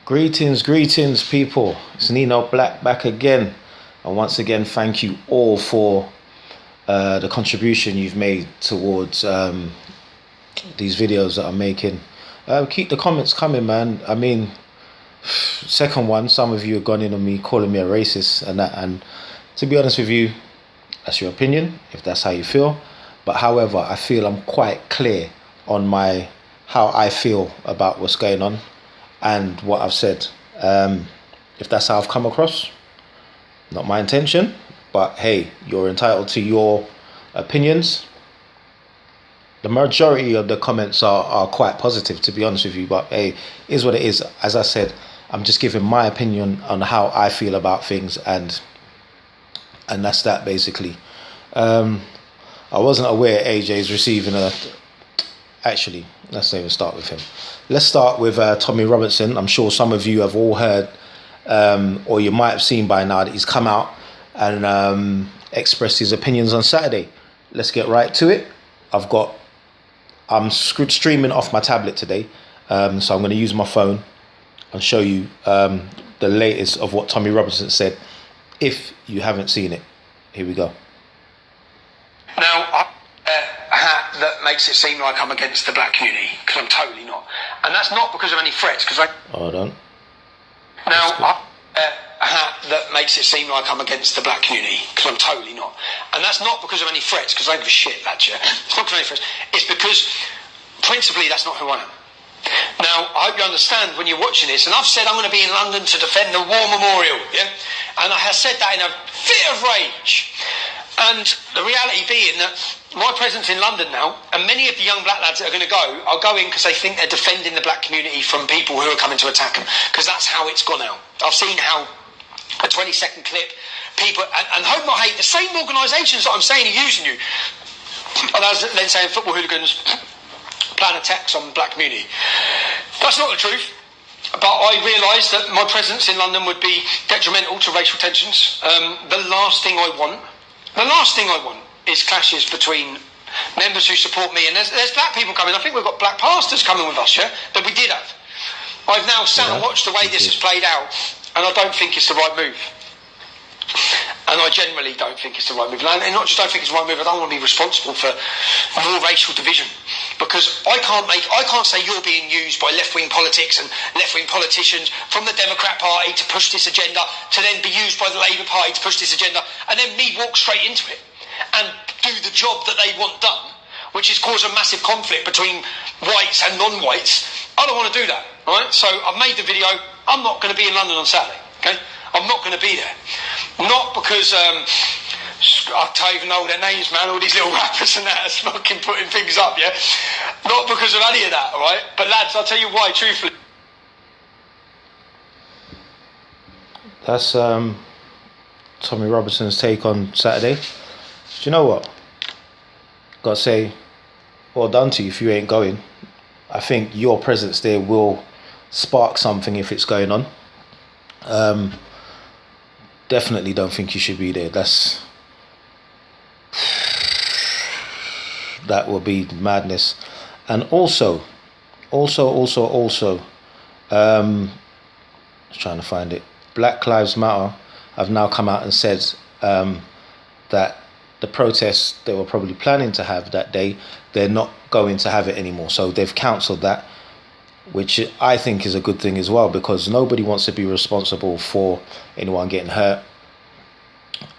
Greetings, people. It's Nino Black back again. And once again, thank you all for the contribution you've made towards these videos that I'm making. Keep the comments coming, man. I mean, second one, some of you have gone in on me, calling me a racist and that. And to be honest with you, that's your opinion, if that's how you feel. But however, I feel I'm quite clear on how I feel about what's going on and what I've said. If that's how I've come across, not my intention, but hey, you're entitled to your opinions. The majority of the comments are quite positive, to be honest with you, but hey, is what it is. As I said, I'm just giving my opinion on how I feel about things, and that's that basically. I wasn't aware AJ's receiving actually, let's not even start with him. Let's start with Tommy Robinson. I'm sure some of you have all heard, or you might have seen by now, that he's come out and expressed his opinions on Saturday. Let's get right to it. I'm streaming off my tablet today, so I'm going to use my phone and show you the latest of what Tommy Robinson said, if you haven't seen it. Here we go. Now, a hat that makes it seem like I'm against the black community, because I'm totally not. And that's not because of any threats, because I... Hold on. Now, a hat that makes it seem like I'm against the black community, because I'm totally not. And that's not because of any threats, because I don't give a shit, that year. It's not because of any threats. It's because, principally, that's not who I am. Now, I hope you understand when you're watching this, and I've said I'm going to be in London to defend the War Memorial, yeah? And I have said that in a fit of rage. And the reality being that my presence in London now, and many of the young black lads that are going to go, are going because they think they're defending the black community from people who are coming to attack them, because that's how it's gone out. I've seen how a 20-second clip, people, and hope not hate, the same organisations that I'm saying are using you, and I was then saying football hooligans plan attacks on the black community. That's not the truth. But I realised that my presence in London would be detrimental to racial tensions. The last thing I want is clashes between members who support me, and there's black people coming. I think we've got black pastors coming with us, yeah, that we did have. I've now sat and watched the way this has played out, and I don't think it's the right move. And I generally don't think it's the right move. And not just don't think it's the right move, I don't want to be responsible for more racial division. Because I can't say you're being used by left-wing politics and left-wing politicians from the Democrat Party to push this agenda, to then be used by the Labour Party to push this agenda, and then me walk straight into it and do the job that they want done, which is cause a massive conflict between whites and non-whites. I don't want to do that, right? So I've made the video. I'm not going to be in London on Saturday, okay? I'm not going to be there. Not because, I don't even know their names, man, all these little rappers and that are fucking putting things up, yeah? Not because of any of that, all right? But lads, I'll tell you why, truthfully. That's Tommy Robinson's take on Saturday. Do you know what? Gotta say, well done to you if you ain't going. I think your presence there will spark something if it's going on. Definitely don't think you should be there. That will be madness. And also, I was trying to find it. Black Lives Matter have now come out and said that the protests they were probably planning to have that day, they're not going to have it anymore. So they've cancelled that, which I think is a good thing as well, because nobody wants to be responsible for anyone getting hurt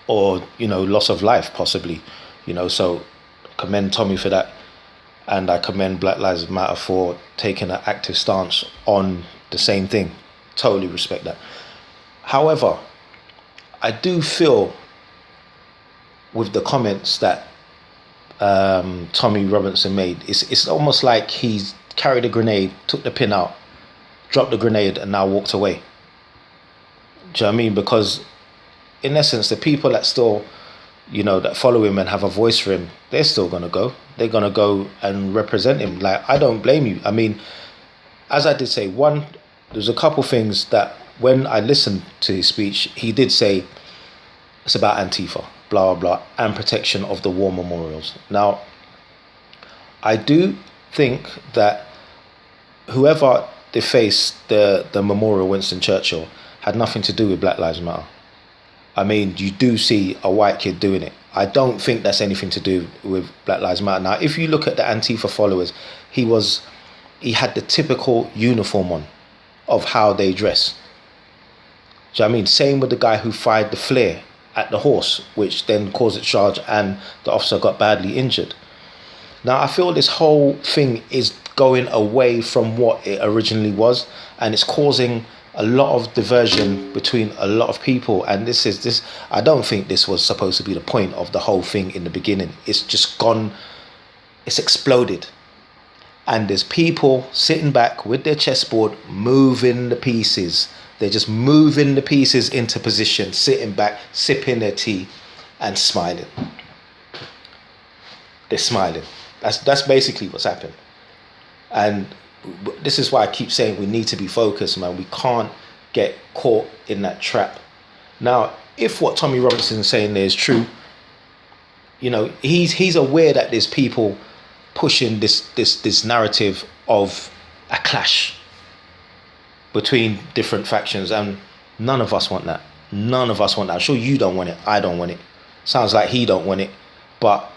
or, loss of life possibly, so I commend Tommy for that, and I commend Black Lives Matter for taking an active stance on the same thing. Totally respect that. However, I do feel with the comments that Tommy Robinson made, it's almost like he's carried a grenade, took the pin out, dropped the grenade, and now walked away. Do you know what I mean? Because in essence, the people that still, that follow him and have a voice for him, they're still going to go. They're going to go and represent him. Like, I don't blame you. I mean, as I did say, there's a couple things that when I listened to his speech, he did say it's about Antifa, blah, blah, blah, and protection of the war memorials. Now, I do think that whoever deface the memorial Winston Churchill had nothing to do with Black Lives Matter. I mean, you do see a white kid doing it. I don't think that's anything to do with Black Lives Matter. Now, if you look at the Antifa followers, he had the typical uniform on of how they dress. Do you know what I mean? Same with the guy who fired the flare at the horse, which then caused a charge and the officer got badly injured. Now, I feel this whole thing is going away from what it originally was, and it's causing a lot of diversion between a lot of people. And this I don't think this was supposed to be the point of the whole thing in the beginning. It's just gone, it's exploded. And there's people sitting back with their chessboard, moving the pieces. They're just moving the pieces into position, sitting back, sipping their tea and smiling. They're smiling. That's basically what's happened. And this is why I keep saying we need to be focused, man. We can't get caught in that trap. Now, if what Tommy Robinson is saying there is true, you know, he's aware that there's people pushing this narrative of a clash between different factions, and none of us want that. None of us want that. I'm sure you don't want it. I don't want it. Sounds like he don't want it. But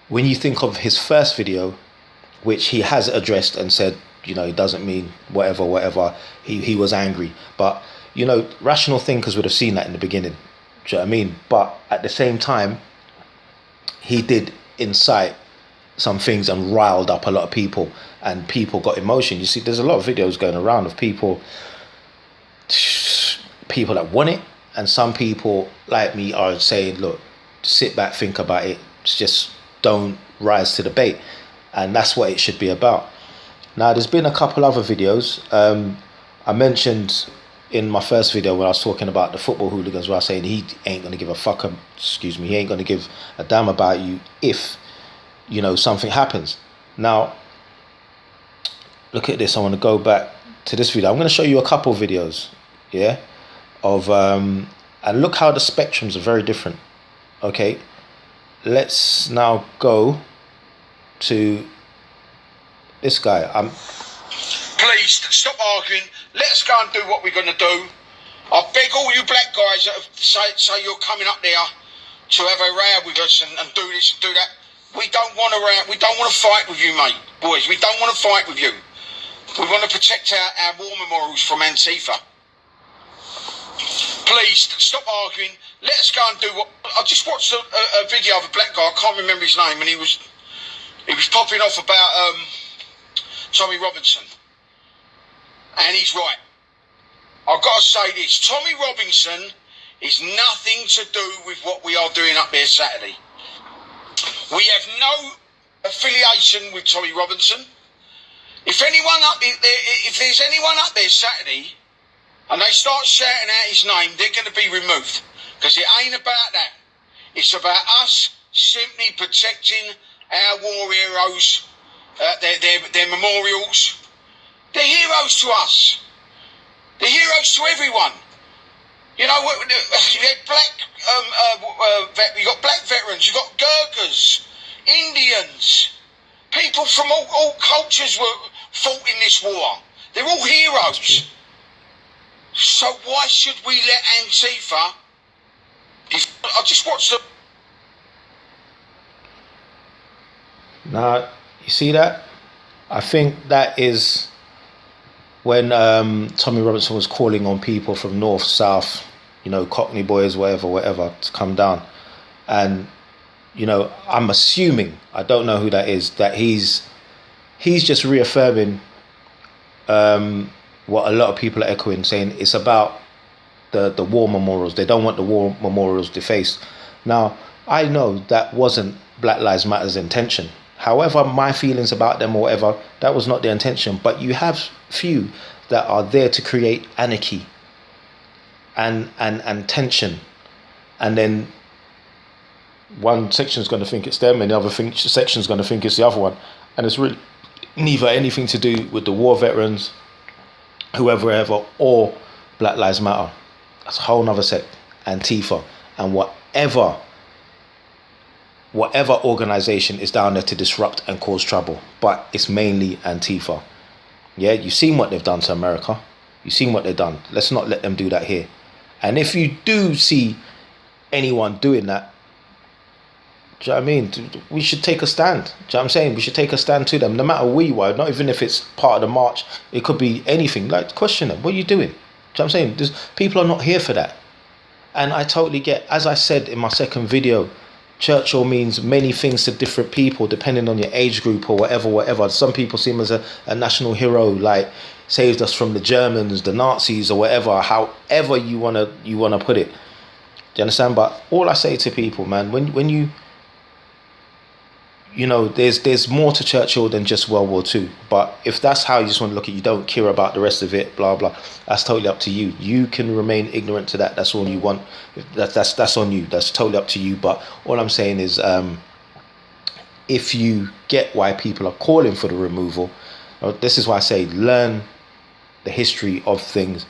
when you think of his first video, which he has addressed and said, you know, it doesn't mean whatever. He was angry. But, you know, rational thinkers would have seen that in the beginning. Do you know what I mean? But at the same time, he did incite some things and riled up a lot of people, and people got emotion. You see, there's a lot of videos going around of people that want it, and some people like me are saying, look, sit back, think about it, just don't rise to the bait. And that's what it should be about. Now, there's been a couple other videos. I mentioned in my first video when I was talking about the football hooligans, where I was saying he ain't going to give a fuck, he ain't going to give a damn about you if, you know, something happens. Now, look at this. I want to go back to this video. I'm going to show you a couple videos, yeah, of, and look how the spectrums are very different, okay? Let's now go to this guy. Please stop arguing. Let us go and do what we're going to do. I beg all you black guys that have say you're coming up there to have a row with us and do this and do that. We don't want a row. We don't want to fight with you, mate, boys. We don't want to fight with you. We want to protect our war memorials from Antifa. Please stop arguing. Let us go and do what. I just watched a video of a black guy. I can't remember his name, and he was popping off about Tommy Robinson. And he's right. I've got to say this. Tommy Robinson is nothing to do with what we are doing up there Saturday. We have no affiliation with Tommy Robinson. If there's anyone up there Saturday and they start shouting out his name, they're going to be removed. Because it ain't about that. It's about us simply protecting our war heroes, their memorials. They're heroes to us. They're heroes to everyone. You know, you got black veterans, you got Gurkhas, Indians, people from all cultures were fought in this war. They're all heroes. So why should we let Antifa? I just watched the. Now, you see that? I think that is when Tommy Robinson was calling on people from north, south, you know, Cockney boys, whatever, to come down. And, you know, I'm assuming, I don't know who that is, that he's just reaffirming what a lot of people are echoing, saying it's about the war memorials. They don't want the war memorials defaced. Now, I know that wasn't Black Lives Matter's intention. However, my feelings about them or whatever, that was not their intention. But you have few that are there to create anarchy and tension. And then one section is going to think it's them and the other section is going to think it's the other one. And it's really neither anything to do with the war veterans, whoever, or Black Lives Matter. That's a whole nother sect, Antifa, and whatever organization is down there to disrupt and cause trouble. But it's mainly Antifa. Yeah, you've seen what they've done to America. You've seen what they've done. Let's not let them do that here. And if you do see anyone doing that, do you know what I mean? We should take a stand. Do you know what I'm saying? We should take a stand to them, no matter where you are. Not even if it's part of the march. It could be anything. Like, question them. What are you doing? Do you know what I'm saying? People are not here for that. And I totally get, as I said in my second video, Churchill means many things to different people depending on your age group or whatever. Some people see him as a national hero, like saved us from the Germans, the Nazis, or whatever. However you wanna put it. Do you understand? But all I say to people, man, when you know, there's more to Churchill than just World War II. But if that's how you just want to look at it, you don't care about the rest of it, blah blah. That's totally up to you. You can remain ignorant to that. That's all you want. That's on you. That's totally up to you. But all I'm saying is, if you get why people are calling for the removal, this is why I say learn the history of things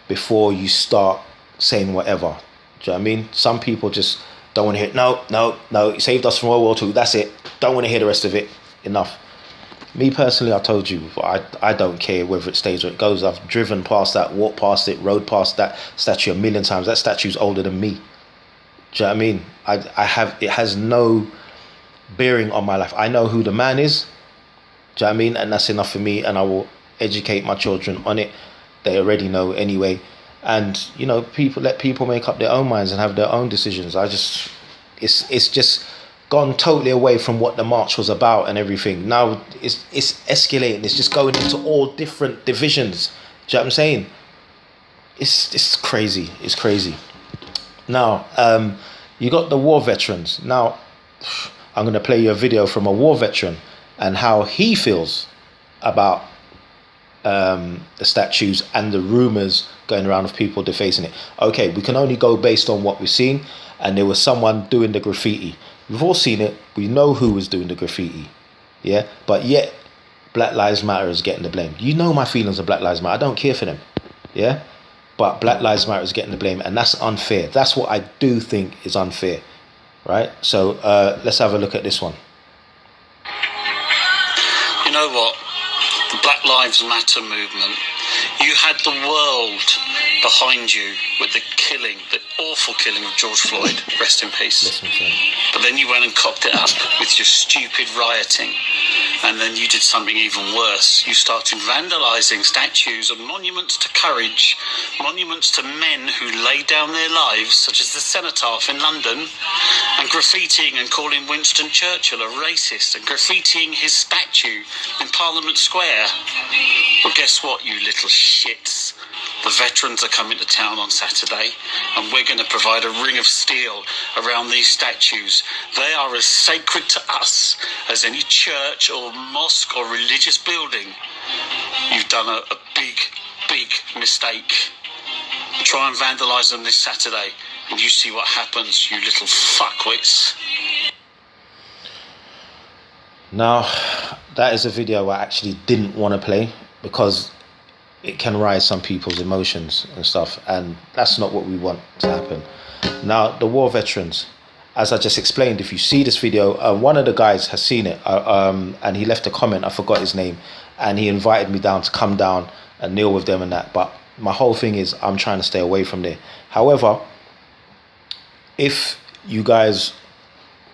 before you start saying whatever. Do you know what I mean? Some people just don't want to hear, no, it saved us from World War II, that's it. Don't want to hear the rest of it. Enough. Me personally, I told you, I don't care whether it stays or it goes. I've driven past that, walked past it, rode past that statue a million times. That statue's older than me. Do you know what I mean? It has no bearing on my life. I know who the man is. Do you know what I mean? And that's enough for me, and I will educate my children on it. They already know anyway. And, you know, let people make up their own minds and have their own decisions. It's just gone totally away from what the march was about and everything. Now it's escalating. It's just going into all different divisions. Do you know what I'm saying? It's crazy. It's crazy. Now, you got the war veterans. Now, I'm going to play you a video from a war veteran and how he feels about the statues and the rumors going around of people defacing it. Okay, we can only go based on what we've seen, and there was someone doing the graffiti. We've all seen it. We know who was doing the graffiti. Yeah, but yet Black Lives Matter is getting the blame. You know my feelings of Black Lives Matter. I don't care for them. Yeah, but Black Lives Matter is getting the blame, and that's unfair. That's what I do think is unfair. Right? So let's have a look at this one. You know what? The Black Lives Matter movement, you had the world behind you with the killing, the awful killing of George Floyd, rest in peace. But then you went and cocked it up with your stupid rioting, and then you did something even worse. You started vandalising statues and monuments to courage, monuments to men who laid down their lives, such as the Cenotaph in London, and graffitiing and calling Winston Churchill a racist, and graffitiing his statue in Parliament Square. Well, guess what, you little shits? The veterans are coming to town on Saturday, and we're going to provide a ring of steel around these statues. They are as sacred to us as any church or mosque or religious building. You've done a big mistake. Try and vandalise them this Saturday, and you see what happens, you little fuckwits. Now, that is a video I actually didn't want to play because it can rise some people's emotions and stuff, and that's not what we want to happen. Now, the war veterans, as I just explained, if you see this video, one of the guys has seen it, and he left a comment, I forgot his name, and he invited me down to come down and kneel with them and that, but my whole thing is I'm trying to stay away from there. However, if you guys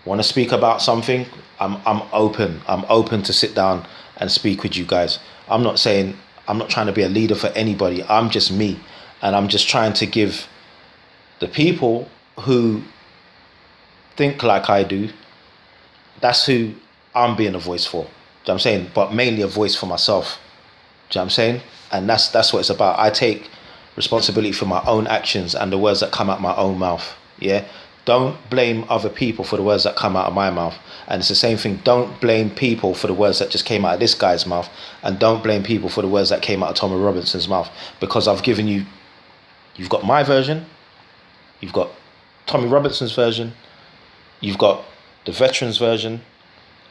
want to speak about something, I'm open to sit down and speak with you guys. I'm not trying to be a leader for anybody. I'm just me, and I'm just trying to give the people who think like I do, that's who I'm being a voice for. Do you know what I'm saying? But mainly a voice for myself. Do you know what I'm saying? And that's what it's about. I take responsibility for my own actions and the words that come out my own mouth. Yeah? Don't blame other people for the words that come out of my mouth. And it's the same thing. Don't blame people for the words that just came out of this guy's mouth. And don't blame people for the words that came out of Tommy Robinson's mouth. Because I've given you, you've got my version, you've got Tommy Robinson's version, you've got the veterans version,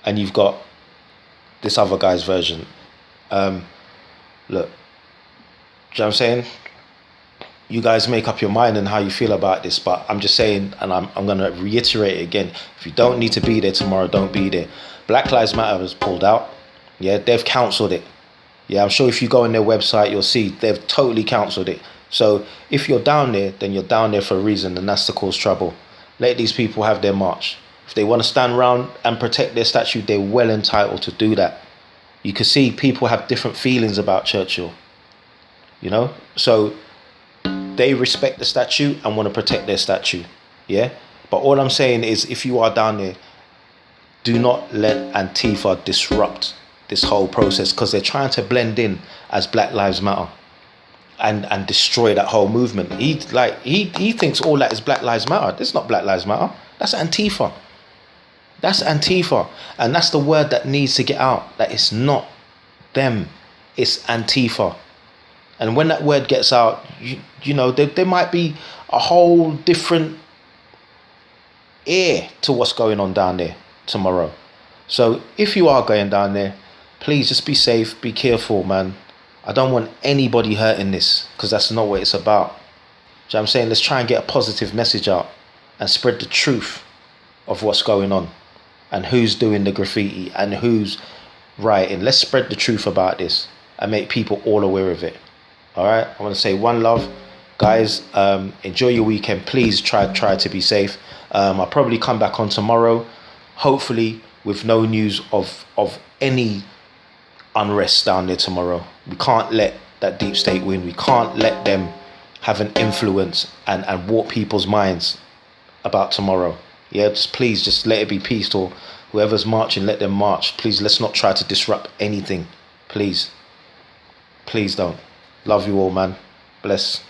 and you've got this other guy's version. Look, do you know what I'm saying? You guys make up your mind and how you feel about this, but I'm just saying, and I'm going to reiterate it again, if you don't need to be there tomorrow, don't be there. Black Lives Matter has pulled out. Yeah, they've cancelled it. Yeah, I'm sure if you go on their website, you'll see they've totally cancelled it. So if you're down there, then you're down there for a reason, and that's to cause trouble. Let these people have their march. If they want to stand around and protect their statue, they're well entitled to do that. You can see people have different feelings about Churchill, you know? So they respect the statue and want to protect their statue, yeah? But all I'm saying is, if you are down there, do not let Antifa disrupt this whole process, because they're trying to blend in as Black Lives Matter and destroy that whole movement. He thinks all that is Black Lives Matter. That's not Black Lives Matter. That's Antifa. That's Antifa. And that's the word that needs to get out, that it's not them, it's Antifa. And when that word gets out, you know, there might be a whole different ear to what's going on down there tomorrow. So if you are going down there, please just be safe, be careful, man. I don't want anybody hurting this, because that's not what it's about. Do you know what I'm saying? Let's try and get a positive message out and spread the truth of what's going on and who's doing the graffiti and who's rioting. Let's spread the truth about this and make people all aware of it. All right? I want to say one love. Guys, enjoy your weekend. Please try to be safe. I'll probably come back on tomorrow, hopefully with no news of any unrest down there tomorrow. We can't let that deep state win. We can't let them have an influence and warp people's minds about tomorrow. Yeah, just let it be peaceful. Whoever's marching, let them march. Please, let's not try to disrupt anything. Please don't. Love you all, man. Bless.